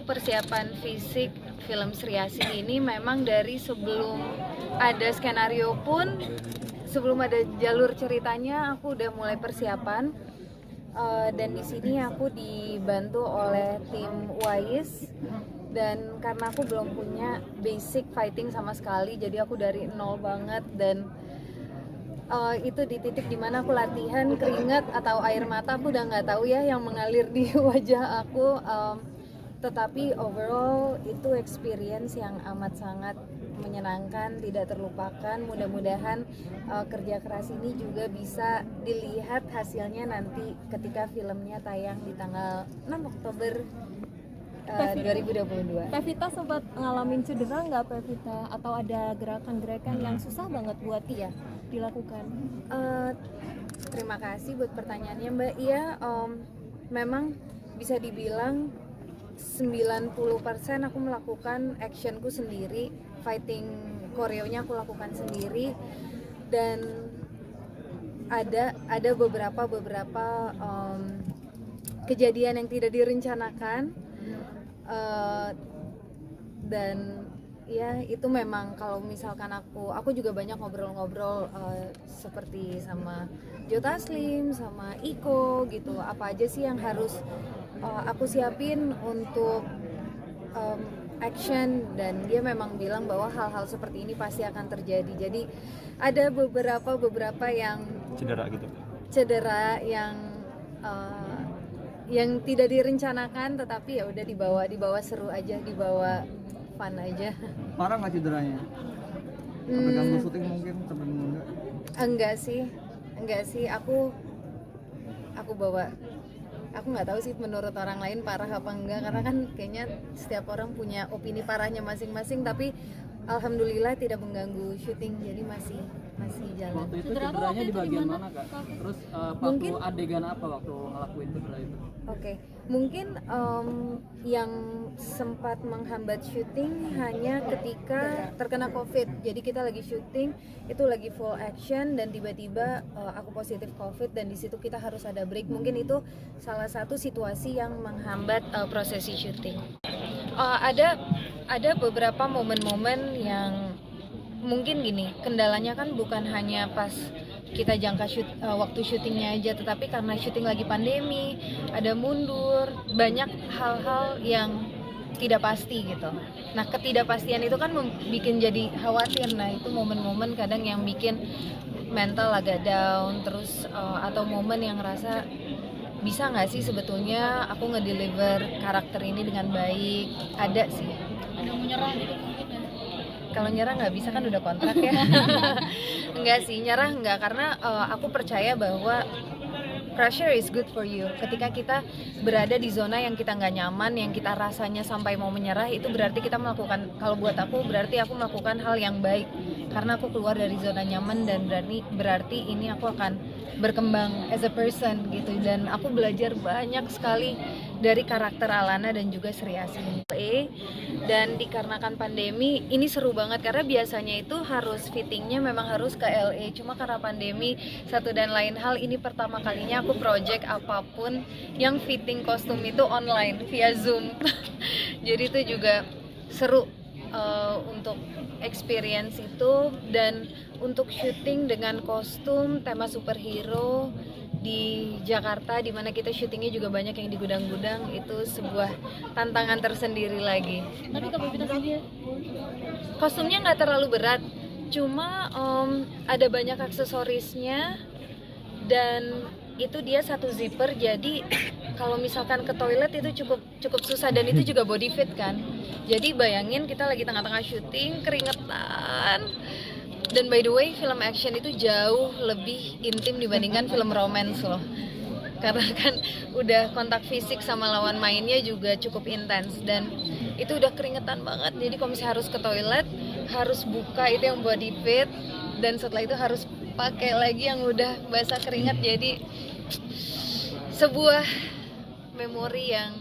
untuk persiapan fisik film Sri Asih ini memang dari sebelum ada skenario pun, sebelum ada jalur ceritanya aku udah mulai persiapan. Dan di sini aku dibantu oleh tim Wais, dan karena aku belum punya basic fighting sama sekali, jadi aku dari nol banget. Dan itu di titik dimana aku latihan keringat atau air mata, aku udah nggak tahu ya yang mengalir di wajah aku. Tetapi overall itu experience yang amat sangat menyenangkan, tidak terlupakan. Mudah-mudahan kerja keras ini juga bisa dilihat hasilnya nanti ketika filmnya tayang di tanggal 6 Oktober 2022. Pevita sempat ngalamin cedera nggak Pevita? Atau ada gerakan-gerakan yang susah banget buat dilakukan? Terima kasih buat pertanyaannya Mbak. Iya, memang bisa dibilang 90% aku melakukan actionku sendiri, fighting koreonya aku lakukan sendiri, dan ada beberapa kejadian yang tidak direncanakan, dan ya itu memang kalau misalkan aku juga banyak ngobrol-ngobrol seperti sama Joe Taslim, sama Iko gitu, apa aja sih yang harus aku siapin untuk action, dan dia memang bilang bahwa hal-hal seperti ini pasti akan terjadi. Jadi ada beberapa yang cedera yang tidak direncanakan, tetapi ya udah dibawa seru aja, dibawa fun aja. Parah nggak cederanya? Sampai ganggu syuting mungkin, sampai menunda? Enggak sih, aku nggak tahu sih menurut orang lain parah apa enggak, karena kan kayaknya setiap orang punya opini parahnya masing-masing, tapi alhamdulillah tidak mengganggu syuting, jadi masih jalan. Waktu itu cederanya di bagian mana Kak? Terus waktu adegan apa waktu ngelakuin cedera itu? Oke, mungkin yang sempat menghambat syuting hanya ketika terkena COVID. Jadi kita lagi syuting, itu lagi full action, dan tiba-tiba aku positif COVID, dan di situ kita harus ada break. Mungkin itu salah satu situasi yang menghambat prosesi syuting. Ada beberapa momen-momen yang mungkin gini, kendalanya kan bukan hanya pas kita jangka waktu syutingnya aja, tetapi karena syuting lagi pandemi, ada mundur, banyak hal-hal yang tidak pasti gitu. Nah, ketidakpastian itu kan bikin jadi khawatir. Nah, itu momen-momen kadang yang bikin mental agak down, terus atau momen yang ngerasa bisa nggak sih sebetulnya aku ngedeliver karakter ini dengan baik. Ada sih. Ada menyerah gitu mungkin ya? Kalau nyerah nggak bisa, kan udah kontrak ya. Enggak sih, nyerah enggak, karena aku percaya bahwa pressure is good for you. Ketika kita berada di zona yang kita nggak nyaman, yang kita rasanya sampai mau menyerah, itu berarti kita melakukan, kalau buat aku berarti aku melakukan hal yang baik, karena aku keluar dari zona nyaman, dan berarti ini aku akan berkembang as a person gitu. Dan aku belajar banyak sekali dari karakter Alana dan juga Sri Asih. Dan dikarenakan pandemi ini seru banget, karena biasanya itu harus fittingnya memang harus ke LA, cuma karena pandemi satu dan lain hal, ini pertama kalinya aku project apapun yang fitting kostum itu online via Zoom. Jadi itu juga seru untuk experience itu. Dan untuk syuting dengan kostum tema superhero di Jakarta, dimana kita syutingnya juga banyak yang di gudang-gudang, itu sebuah tantangan tersendiri lagi. Tapi kalau Pevita sendiri Kostumnya nggak terlalu berat, cuma ada banyak aksesorisnya, dan itu dia satu zipper, jadi kalau misalkan ke toilet itu cukup susah, dan itu juga body fit kan. Jadi bayangin kita lagi tengah-tengah syuting, keringetan. Dan by the way, film action itu jauh lebih intim dibandingkan film romance loh. Karena kan udah kontak fisik sama lawan mainnya juga cukup intens, dan itu udah keringetan banget. Jadi kalau misalnya harus ke toilet, harus buka itu yang body fit, dan setelah itu harus pakai lagi yang udah basah keringat. Jadi sebuah memori yang